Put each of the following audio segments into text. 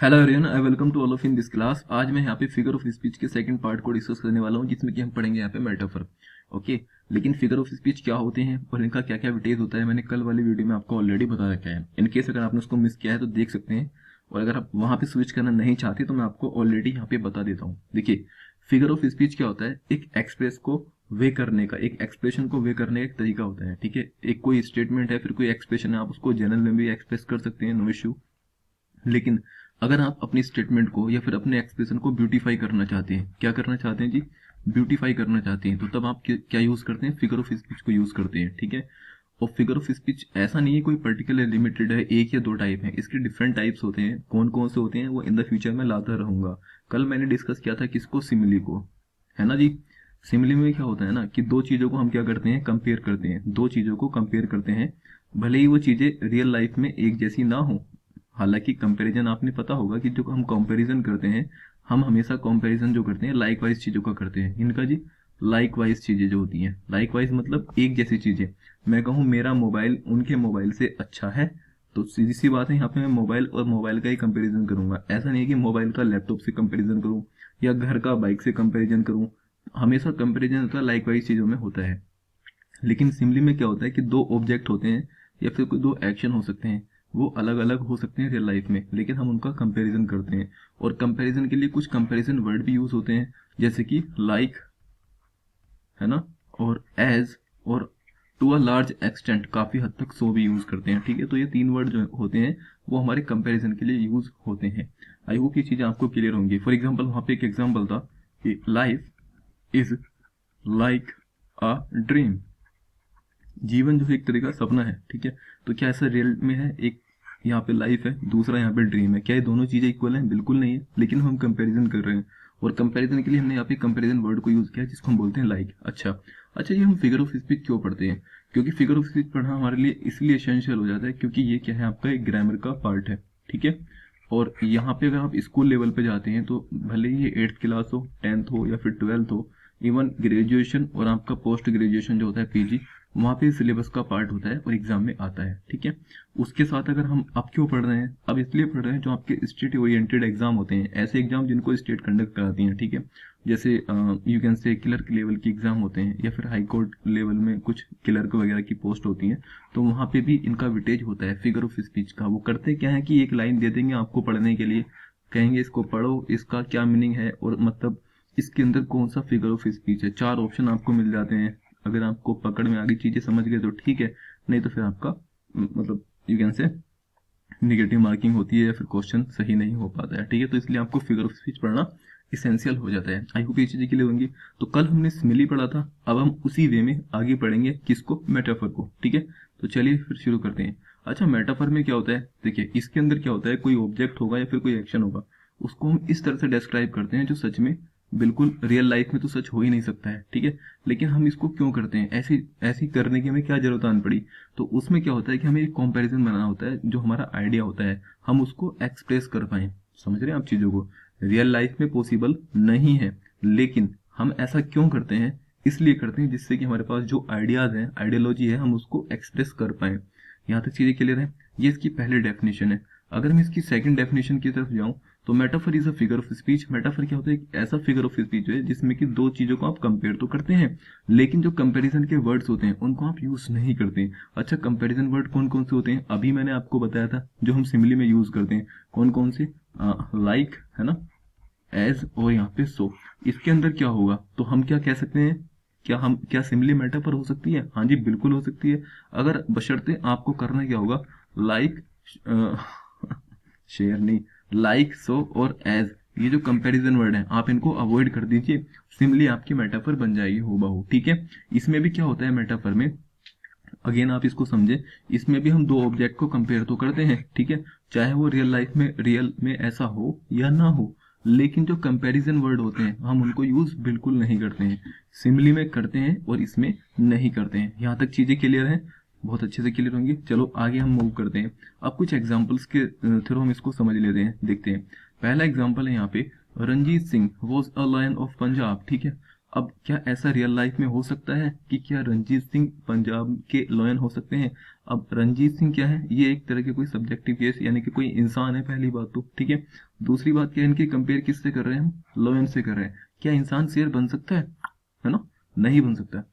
Hello everyone, I welcome to all of in this class. आज मैं यहाँ पे फिगर ऑफ स्पीच के सेकंड पार्ट को डिस्कस करने वाला हूँ, जिसमें कि हम पढ़ेंगे यहाँ पे मेटाफर। ओके, लेकिन फिगर ऑफ स्पीच क्या होते हैं और इनका क्या क्या डिटेल्स होता है मैंने कल वाली वीडियो में आपको ऑलरेडी बता रखा है। इन केस अगर आपने उसको मिस किया है तो देख सकते हैं, और अगर आप वहाँ पे स्विच करना नहीं चाहते तो मैं आपको ऑलरेडी यहाँ पे बता देता हूँ। देखिए, फिगर ऑफ स्पीच क्या होता है? एक एक्सप्रेस को वे करने का, एक एक्सप्रेशन को वे करने का एक तरीका होता है। ठीक है, एक कोई स्टेटमेंट है, फिर कोई एक्सप्रेशन है, आप उसको जनरल में भी एक्सप्रेस कर सकते हैं, नो इश्यू। लेकिन अगर आप अपनी स्टेटमेंट को या फिर अपने एक्सप्रेशन को ब्यूटीफाई करना चाहते हैं, क्या करना चाहते हैं जी? ब्यूटीफाई करना चाहते हैं, तो तब आप क्या यूज करते हैं? फिगर ऑफ स्पीच को यूज करते हैं। ठीक है, और फिगर ऑफ स्पीच ऐसा नहीं है कोई पर्टिकुलर लिमिटेड है, एक या दो टाइप है, इसके डिफरेंट टाइप्स होते हैं। कौन कौन से होते हैं वो इन द फ्यूचर में लाता रहूंगा। कल मैंने डिस्कस किया था किसको? सिमिली को, है ना जी। सिमिली में क्या होता है ना कि दो चीजों को हम क्या करते हैं? कंपेयर करते हैं। दो चीजों को कंपेयर करते हैं, भले ही वो चीजें रियल लाइफ में एक जैसी ना हो। हालांकि कंपैरिजन आपने पता होगा कि जो हम कंपैरिजन करते हैं, हम हमेशा कंपैरिजन जो करते हैं लाइक वाइज चीजों का करते हैं। इनका जी लाइक वाइज चीजें जो होती हैं, लाइक वाइज मतलब एक जैसी चीजें। मैं कहूँ मेरा मोबाइल उनके मोबाइल से अच्छा है, तो सीधी सी बात है, यहाँ पे मैं मोबाइल और मोबाइल का ही कंपैरिजन करूंगा। ऐसा नहीं कि मोबाइल का लैपटॉप से कंपैरिजन करूं या घर का बाइक से कंपैरिजन करूं। हमेशा कंपैरिजन का लाइक वाइज चीजों में होता है। लेकिन सिमली में क्या होता है कि दो ऑब्जेक्ट होते हैं या फिर कोई दो एक्शन हो सकते हैं, वो अलग अलग हो सकते हैं रियल लाइफ में, लेकिन हम उनका कंपैरिजन करते हैं। और कंपैरिजन के लिए कुछ कंपैरिजन वर्ड भी यूज होते हैं, जैसे कि लाइक, है ना, और एज, और टू अ लार्ज एक्सटेंट, काफी हद तक सो भी यूज करते हैं। ठीक है, तो ये तीन वर्ड जो होते हैं वो हमारे कंपैरिजन के लिए यूज होते हैं। आई होप ये चीजें आपको क्लियर होंगी। फॉर एग्जाम्पल, वहां पे एक एग्जाम्पल था कि life is like a dream. जीवन जो है एक तरह का सपना है। ठीक है, तो क्या ऐसा रियल में है? एक यहाँ पे लाइफ है, दूसरा यहाँ पे ड्रीम है, क्या ये दोनों चीजें इक्वल हैं? बिल्कुल नहीं है, लेकिन हम कंपैरिजन कर रहे हैं। और कंपैरिजन के लिए हमने यहाँ पे कंपैरिजन वर्ड को यूज किया जिसको हम बोलते हैं लाइक। अच्छा अच्छा, ये हम फिगर ऑफ स्पीच क्यों पढ़ते हैं? क्योंकि फिगर ऑफ स्पीच पढ़ना हमारे लिए इसलिए एसेंशियल हो जाता है क्योंकि ये क्या है, आपका एक ग्रामर का पार्ट है। ठीक है, और यहाँ पे अगर आप स्कूल लेवल पे जाते हैं तो भले ही ये 8th क्लास हो, 10th हो या फिर 12th हो, इवन ग्रेजुएशन और आपका पोस्ट ग्रेजुएशन जो होता है पीजी, वहाँ पे सिलेबस का पार्ट होता है और एग्जाम में आता है। ठीक है, उसके साथ अगर हम अब क्यों पढ़ रहे हैं? अब इसलिए पढ़ रहे हैं जो आपके स्टेट ओरिएंटेड एग्जाम होते हैं, ऐसे एग्जाम जिनको स्टेट कंडक्ट कराती हैं। ठीक है, जैसे you can say clerk level की एग्जाम होते हैं, या फिर हाई कोर्ट लेवल में कुछ क्लर्क वगैरह की पोस्ट होती है, तो वहाँ पे भी इनका विटेज होता है फिगर ऑफ स्पीच का। वो करते क्या है कि एक लाइन दे देंगे आपको पढ़ने के लिए, कहेंगे इसको पढ़ो, इसका क्या मीनिंग है और मतलब इसके अंदर कौन सा फिगर ऑफ स्पीच है। चार ऑप्शन आपको मिल जाते हैं। अगर आपको पकड़ में आ गई, चीजें समझ गए तो ठीक है, नहीं तो फिर आपका मतलब you can say negative marking होती है या फिर क्वेश्चन सही नहीं हो पाता है। ठीक है, तो इसलिए आपको फिगर ऑफ स्पीच पढ़ना इसेंशियल हो जाता है। आई होप ये चीजें क्लियर होंगी। तो कल हमने सिमिली पढ़ा था, अब हम उसी वे में आगे पढ़ेंगे किसको? मेटाफर को। ठीक है, तो चलिए फिर शुरू करते हैं। अच्छा, मेटाफर में क्या होता है? देखिए, इसके अंदर क्या होता है, कोई ऑब्जेक्ट होगा या फिर कोई एक्शन होगा, उसको हम इस तरह से डिस्क्राइब करते हैं जो सच में बिल्कुल रियल लाइफ में तो सच हो ही नहीं सकता है। ठीक है, लेकिन हम इसको क्यों करते हैं? ऐसी ऐसी करने की हमें क्या जरूरत आन पड़ी? तो उसमें क्या होता है कि हमें एक कंपैरिजन बनाना होता है, जो हमारा आइडिया होता है हम उसको एक्सप्रेस कर पाए। समझ रहे हैं आप चीजों को? रियल लाइफ में पॉसिबल नहीं है, लेकिन हम ऐसा क्यों करते हैं? इसलिए करते हैं जिससे कि हमारे पास जो आइडियाज हैं, आइडियोलॉजी है, हम उसको एक्सप्रेस कर पाए। यहाँ तक चीजें क्लियर है? ये इसकी पहली डेफिनेशन है। अगर मैं इसकी सेकंड डेफिनेशन की तरफ जाऊं, तो metaphor is a figure of speech. Metaphor क्या होता है? एक ऐसा फिगर ऑफ स्पीच है जिसमें कि दो चीजों को आप कंपेयर तो करते हैं, लेकिन जो कंपैरिजन के वर्ड्स होते हैं उनको आप यूज नहीं करते। अच्छा, कंपैरिजन वर्ड कौन कौन से होते हैं? अभी मैंने आपको बताया था जो हम सिमिली में यूज करते हैं। कौन कौन से? लाइक, है ना, एज, और यहाँ पे सो। इसके अंदर क्या होगा? तो हम क्या कह सकते हैं? क्या सिमिली मेटाफर हो सकती है? हाँ जी, बिल्कुल हो सकती है। अगर बशर्ते आपको करना क्या होगा, लाइक शेयर नहीं, लाइक, सो और एज, ये जो कंपैरिजन वर्ड है आप इनको अवॉइड कर दीजिए, सिमिली आपकी मेटाफर बन जाएगी हूबहू। ठीक है, इसमें भी क्या होता है मेटाफर में, अगेन आप इसको समझे, इसमें भी हम दो ऑब्जेक्ट को कंपेयर तो करते हैं। ठीक है, चाहे वो रियल में ऐसा हो या ना हो, लेकिन जो कंपैरिजन वर्ड होते हैं हम उनको यूज बिल्कुल नहीं करते हैं। सिमिली में करते हैं और इसमें नहीं करते हैं। यहाँ तक चीजें क्लियर है? बहुत अच्छे से क्लियर होंगी। चलो आगे हम मूव करते हैं। अब कुछ एग्जाम्पल्स के थ्रू हम इसको समझ लेते हैं, देखते हैं। पहला एग्जाम्पल है यहाँ पे, Ranjit Singh was a lion of Punjab. ठीक है, अब क्या ऐसा रियल लाइफ में हो सकता है कि क्या रंजीत सिंह पंजाब के लॉयन हो सकते हैं? अब रंजीत सिंह क्या है, ये एक तरह के कोई सब्जेक्टिव केस, यानी कि कोई इंसान है, पहली बात तो ठीक है। दूसरी बात क्या है, इनके कंपेयर किससे कर रहे हैं हम, लोयन से कर रहे हैं। क्या इंसान शेर बन सकता है ना, नहीं बन सकता।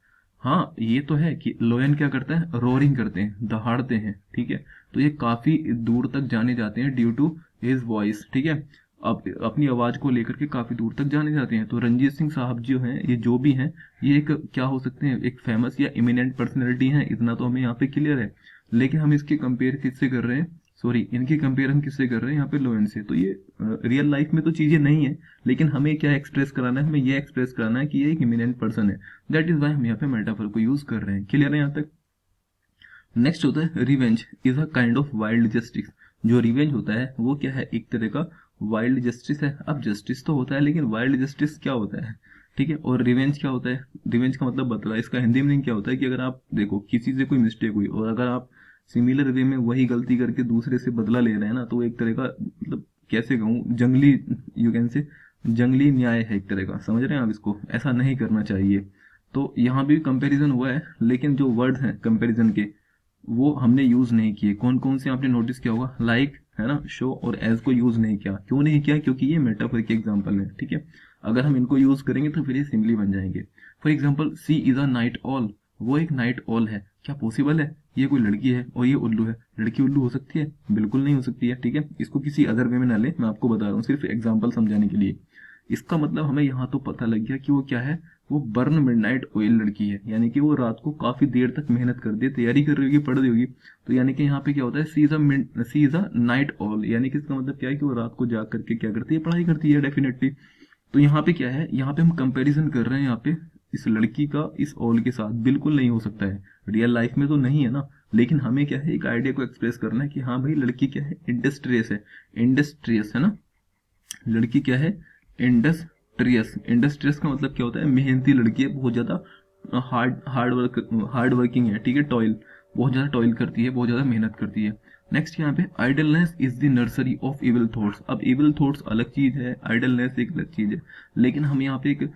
हाँ ये तो है कि लोयन क्या करता है, रोरिंग करते हैं, दहाड़ते हैं, ठीक है। तो ये काफी दूर तक जाने जाते हैं ड्यू टू हिज वॉइस, ठीक है। अब अपनी आवाज को लेकर के काफी दूर तक जाने जाते हैं। तो रंजीत सिंह साहब जो हैं, ये जो भी हैं, ये एक क्या हो सकते हैं, एक फेमस या इमिनेंट पर्सनैलिटी हैं, इतना तो हमें यहाँ पे क्लियर है। लेकिन हम इसके कंपेयर किससे कर रहे हैं, सॉरी इनके कंपेयर हम किससे कर रहे हैं यहाँ पे, लोयन से। तो ये रियल लाइफ में तो चीजें नहीं है, लेकिन हमें क्या एक्सप्रेस कराना है, हमें ये एक्सप्रेस कराना है कि ये एक इमिनेंट पर्सन है। दैट इज वाई हम यहाँ पे मेटाफर को यूज कर रहे हैं। क्लियर है यहाँ तक। नेक्स्ट होता है revenge is a kind of wild justice. जो रिवेंज होता है वो क्या है, एक तरह का वाइल्ड जस्टिस है। अब जस्टिस तो होता है, लेकिन वाइल्ड जस्टिस क्या होता है, ठीक है। और रिवेंज क्या होता है, रिवेंज का मतलब बदला। इसका हिंदी मीनिंग क्या होता है कि अगर आप देखो किसी से कोई मिस्टेक हुई और अगर आप सिमिलर वे में वही गलती करके दूसरे से बदला ले रहे हैं ना, तो एक तरह का मतलब कैसे कहूँ, जंगली, यू कैन से जंगली न्याय है एक तरह का, समझ रहे हैं आप इसको। ऐसा नहीं करना चाहिए। तो यहाँ भी कंपैरिजन हुआ है, लेकिन जो वर्ड्स हैं कंपैरिजन के वो हमने यूज नहीं किए। कौन कौन से आपने नोटिस किया होगा, लाइक है ना, शो और एज को यूज नहीं किया। क्यों नहीं किया, क्योंकि ये मेटाफर के एग्जांपल है, ठीक है। अगर हम इनको यूज करेंगे तो फिर ये सिंपली बन जाएंगे। For example she is a night owl, वो एक नाइट ऑल है। क्या पॉसिबल है, ये कोई लड़की है और ये उल्लू है। लड़की उल्लू हो सकती है, बिल्कुल नहीं हो सकती है, ठीक है। इसको किसी अदर वे में ना ले, मैं आपको बता रहा हूँ सिर्फ एग्जाम्पल समझाने के लिए। इसका मतलब हमें यहाँ तो पता लग गया कि वो क्या है, वो बर्न मिडनाइट ऑयल लड़की है, यानी कि वो रात को काफी देर तक मेहनत करती है, तैयारी कर रही होगी, पढ़ रही होगी। तो यानी कि यहाँ पे क्या होता है, सी इज अ नाइट ऑल, यानी कि इसका मतलब क्या है कि वो रात को जाग करके क्या करती है, पढ़ाई करती है डेफिनेटली। तो यहाँ पे क्या है, यहाँ पे हम कंपैरिजन कर रहे हैं यहाँ पे इस लड़की का इस ऑल के साथ। बिल्कुल नहीं हो सकता है, रियल लाइफ में तो नहीं है ना। लेकिन हमें क्या है, एक आइडिया को एक्सप्रेस करना है कि हाँ भाई लड़की क्या है, इंडस्ट्रियस है। इंडस्ट्रियस है ना, लड़की क्या है, इंडस्ट्रियस। इंडस्ट्रियस का मतलब क्या होता है, मेहनती लड़की है, बहुत ज्यादा हार्ड वर्किंग है, ठीक है। टॉयल, बहुत ज्यादा टॉयल करती है, बहुत ज्यादा मेहनत करती है। नेक्स्ट यहाँ पे idleness is the nursery of evil thoughts. अब इविल थॉट्स अलग चीज है, आइडलनेस एक अलग चीज है। लेकिन हम यहाँ पे एक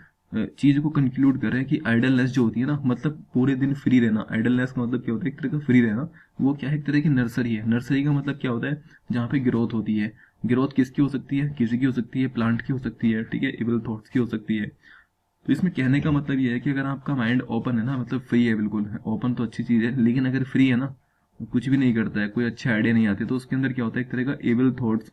चीज को कंक्लूड कर रहे हैं कि आइडलनेस जो होती है ना, मतलब पूरे दिन फ्री रहना। आइडलनेस का मतलब क्या होता है, एक तरह का फ्री रहना। वो क्या है, एक तरह की नर्सरी है। नर्सरी का मतलब क्या होता है, जहाँ पे ग्रोथ होती है। ग्रोथ किसकी हो सकती है, किसी की हो सकती है, प्लांट की हो सकती है, ठीक है, इविल थॉट्स की हो सकती है। तो इसमें कहने का मतलब ये है कि अगर आपका माइंड ओपन है ना, मतलब फ्री है, बिल्कुल ओपन तो अच्छी चीज है, लेकिन अगर फ्री है ना, कुछ भी नहीं करता है, कोई अच्छे आइडिया नहीं आते, तो उसके अंदर क्या होता है, एक तरह का इविल थॉट्स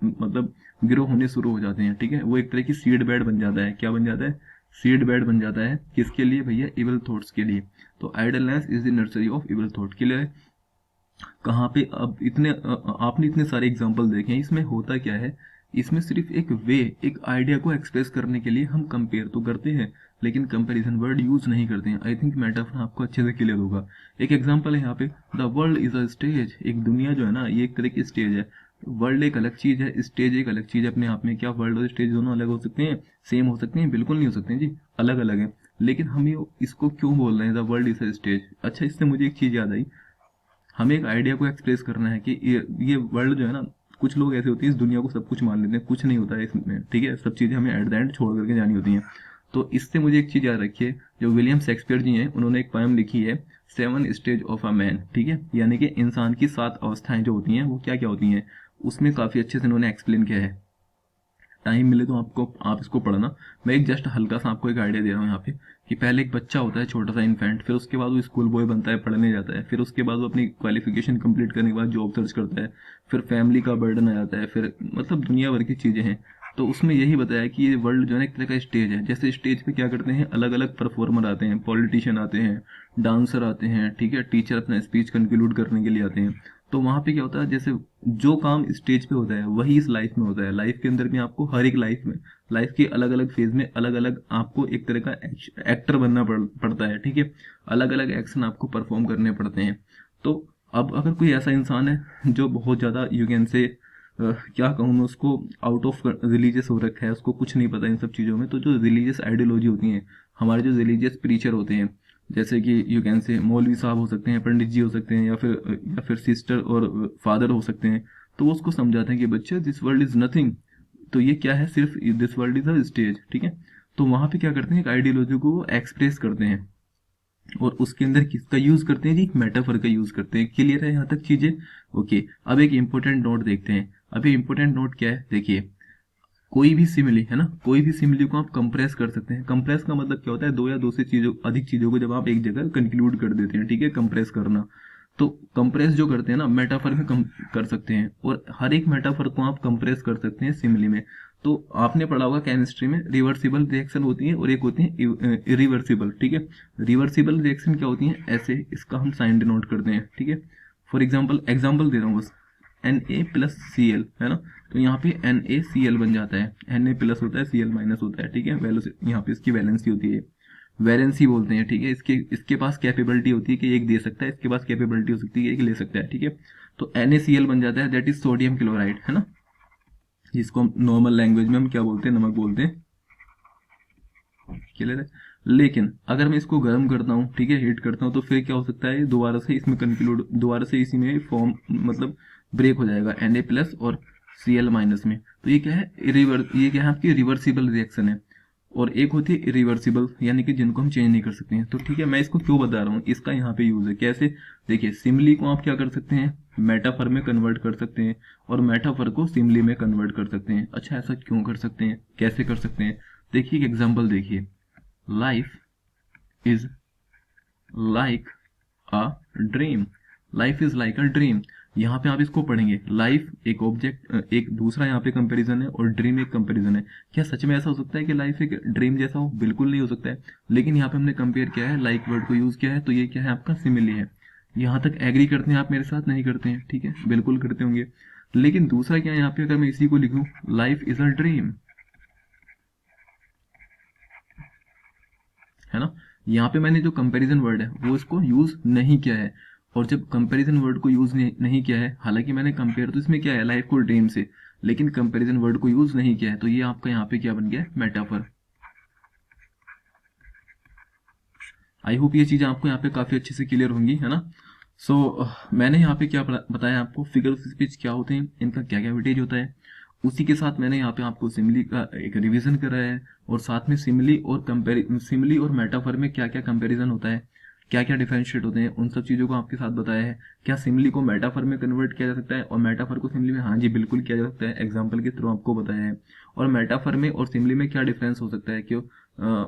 मतलब ग्रो होने शुरू हो जाते हैं, ठीक है। वो एक तरह की सीड बेड बन जाता है। क्या बन जाता है, सीड बेड बन जाता है, किसके लिए भैया, इविल थॉट्स के लिए। तो idleness is the nursery of evil thought. के लिए कहाँ पे, अब इतने आपने इतने सारे एग्जाम्पल देखे हैं, इसमें होता क्या है, इसमें सिर्फ एक वे, एक आइडिया को एक्सप्रेस करने के लिए हम कंपेयर तो करते हैं, लेकिन कंपैरिजन वर्ड यूज नहीं करते हैं। आई थिंक मेटाफर आपको अच्छे से क्लियर होगा। एक एग्जांपल है यहाँ पे, the world is a stage. एक दुनिया जो है ना, ये एक तरह की स्टेज है। वर्ल्ड एक अलग चीज है, स्टेज एक अलग चीज है अपने आप में। क्या वर्ल्ड और स्टेज दोनों अलग हो सकते हैं, सेम हो सकते हैं, बिल्कुल नहीं हो सकते हैं जी, अलग अलग है। लेकिन हम ये इसको क्यों बोल रहे हैं, the world is a stage. अच्छा, इससे मुझे एक चीज याद आई। हमें एक आइडिया को एक्सप्रेस करना है कि ये वर्ल्ड जो है ना, कुछ लोग ऐसे होते हैं इस दुनिया को सब कुछ मान लेते हैं, कुछ नहीं होता है इसमें, ठीक है। सब चीजें हमें एट द एंड छोड़ करके जानी होती हैं। तो इससे मुझे एक चीज याद रखिए, जो विलियम शेक्सपियर जी हैं, उन्होंने एक पोएम लिखी है, 7 स्टेज ऑफ अ मैन, ठीक है। यानी कि इंसान की 7 अवस्थाएं जो होती हैं वो क्या क्या होती हैं, उसमें काफी अच्छे से उन्होंने एक्सप्लेन किया है। टाइम मिले तो आपको, आप इसको पढ़ना। मैं एक जस्ट हल्का सा आपको एक आइडिया दे रहा हूँ यहाँ पे, कि पहले एक बच्चा होता है, छोटा सा इन्फेंट, फिर उसके बाद वो स्कूल बॉय बनता है, पढ़ने जाता है, फिर उसके बाद वो अपनी क्वालिफिकेशन कंप्लीट करने के बाद जॉब सर्च करता है, फिर फैमिली का बर्डन आ जाता है, फिर मतलब दुनिया भर की चीजें हैं। तो उसमें यही बताया कि ये वर्ल्ड जो है ना, एक तरह का स्टेज है। जैसे स्टेज पे क्या करते हैं, अलग अलग परफॉर्मर आते हैं, पॉलिटिशियन आते हैं, डांसर आते हैं, ठीक है, टीचर अपना स्पीच कंक्लूड करने के लिए आते हैं। तो वहां पे क्या होता है, जैसे जो काम स्टेज पे होता है वही इस लाइफ में होता है। लाइफ के अंदर भी आपको हर एक लाइफ में, लाइफ के अलग अलग फेज में अलग अलग आपको एक तरह का एक्टर बनना पड़ता है, ठीक है। अलग अलग एक्शन आपको परफॉर्म करने पड़ते हैं। तो अब अगर कोई ऐसा इंसान है जो बहुत ज्यादा, यू कैन से क्या कहूँ मैं उसको, आउट ऑफ रिलीजियस हो रखा है, उसको कुछ नहीं पता इन सब चीज़ों में, तो जो रिलीजियस आइडियोलॉजी होती है, हमारे जो रिलीजियस प्रीचर होते हैं, जैसे कि यू कैन से मौलवी साहब हो सकते हैं, पंडित जी हो सकते हैं, या फिर सिस्टर और फादर हो सकते हैं। तो वो उसको समझाते हैं कि बच्चे, दिस वर्ल्ड इज नथिंग। तो ये क्या है, सिर्फ this world is a stage, ठीक है। तो वहां पे क्या करते हैं, एक आइडियोलॉजी को एक्सप्रेस करते हैं। और उसके अंदर किसका यूज करते हैं जी, मेटाफर का यूज करते हैं। क्लियर है यहाँ तक चीजें? ओके, अब एक इंपॉर्टेंट नोट देखते हैं। अब ये इंपॉर्टेंट नोट क्या है, देखिए कोई भी सिमिली है ना, कोई भी सिमिली को आप कंप्रेस कर सकते हैं। कंप्रेस का मतलब क्या होता है, दो या दो से चीजों अधिक चीजों को जब आप एक जगह कंक्लूड कर देते हैं, ठीक है, कंप्रेस करना। तो कंप्रेस जो करते हैं ना, मेटाफर में कर सकते हैं, और हर एक मेटाफर को आप कंप्रेस कर सकते हैं सिमिली में। तो आपने पढ़ा होगा केमिस्ट्री में रिवर्सिबल रिएक्शन होती है और एक होती है इरिवर्सिबल, ठीक है। रिवर्सिबल रिएक्शन क्या होती है, ऐसे इसका हम साइन डिनोट करते हैं, ठीक है। फॉर एग्जाम्पल दे रहा हूँ बस, Na+Cl है ना, तो यहाँ पे NaCl बन जाता है। Na+ होता है, Cl- होता है, ठीक है। यहाँ पे इसकी वैलेंसी होती है, वैलेंसी बोलते हैं, ठीक है। इसके पास कैपेबिलिटी होती है कि एक दे सकता है, इसके पास कैपेबिलिटी हो सकती है कि एक ले सकता है, ठीक है। तो NaCl बन जाता है, दैट इज सोडियम क्लोराइड, है ना, जिसको हम नॉर्मल लैंग्वेज में हम क्या बोलते हैं, नमक बोलते हैं। क्लियर है? लेकिन अगर मैं इसको गर्म करता हूँ, ठीक है, हीट करता हूँ, तो फिर क्या हो सकता है, दोबारा से इसमें कंक्लूड, दोबारा से इसी में फॉर्म मतलब ब्रेक हो जाएगा Na+ और Cl- में। तो ये क्या है, ये क्या है, आपकी रिवर्सिबल रिएक्शन है। और एक होती है इरिवर्सिबल, यानी कि जिनको हम चेंज नहीं कर सकते हैं। तो ठीक है, मैं इसको क्यों बता रहा हूँ, इसका यहाँ पे यूज है कैसे। देखिए सिमिली को आप क्या कर सकते हैं, मेटाफर में कन्वर्ट कर सकते हैं, और मेटाफर को सिमिली में कन्वर्ट कर सकते हैं। अच्छा, ऐसा क्यों कर सकते हैं, कैसे कर सकते हैं, देखिए एक एग्जाम्पल देखिए। Life is like a dream, life is like a dream. यहाँ पे आप इसको पढ़ेंगे, लाइफ एक ऑब्जेक्ट, एक दूसरा यहाँ पे कंपैरिजन है, और ड्रीम एक कंपैरिजन है। क्या सच में ऐसा हो सकता है कि लाइफ एक ड्रीम जैसा हो? बिल्कुल नहीं हो सकता है। लेकिन यहाँ पे हमने कंपेयर किया है, लाइक वर्ड को यूज किया है, तो ये क्या है, आपका सिमिली है। यहाँ तक एग्री करते हैं आप मेरे साथ? नहीं करते हैं, ठीक है, बिल्कुल करते होंगे। लेकिन दूसरा क्या है, यहाँ पे अगर मैं इसी को लिखूं, लाइफ इज अ ड्रीम, है ना, यहाँ पे मैंने जो कंपैरिजन वर्ड है वो इसको यूज नहीं किया है। और जब कंपैरिजन वर्ड को यूज नहीं किया है, हालांकि मैंने कंपेयर तो इसमें किया है लाइफ को ड्रीम से, लेकिन कंपैरिजन वर्ड को यूज नहीं किया है, तो ये आपका यहाँ पे क्या बन गया, मेटाफर। आई होप ये चीजें आपको यहाँ पे काफी अच्छे से क्लियर होंगी, है ना। मैंने यहाँ पे क्या बताया आपको, फिगर ऑफ स्पीच क्या होते हैं, इनका क्या क्या वेटेज होता है। उसी के साथ मैंने यहाँ पे आपको सिमिली का एक रिवीजन कराया है, और साथ में सिमिली और मेटाफर में क्या क्या कंपैरिजन होता है, क्या क्या डिफरेंशिएट होते हैं, उन सब चीज़ों को आपके साथ बताया है। क्या सिमिली को मेटाफर में कन्वर्ट किया जा सकता है, और मेटाफर को सिमिली में, हाँ जी बिल्कुल किया जा सकता है, एग्जाम्पल के थ्रू आपको बताया है। और मेटाफर में और सिमिली में क्या डिफरेंस हो सकता है, क्यों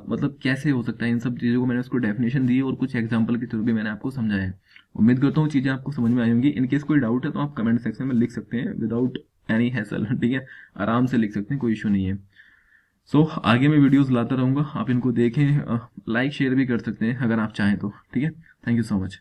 मतलब कैसे हो सकता है, इन सब चीज़ों को मैंने उसको डेफिनेशन दी, और कुछ एग्जाम्पल के थ्रू भी मैंने आपको समझाया है। उम्मीद करता हूँ चीज़ें आपको समझ में आई होंगी। इनकेस कोई डाउट है तो आप कमेंट सेक्शन में लिख सकते हैं, विदाउट एनी हैसल, ठीक है, आराम से लिख सकते हैं, कोई इशू नहीं है। आगे मैं वीडियोस लाता रहूँगा, आप इनको देखें, लाइक शेयर भी कर सकते हैं अगर आप चाहें तो, ठीक है। Thank you so much.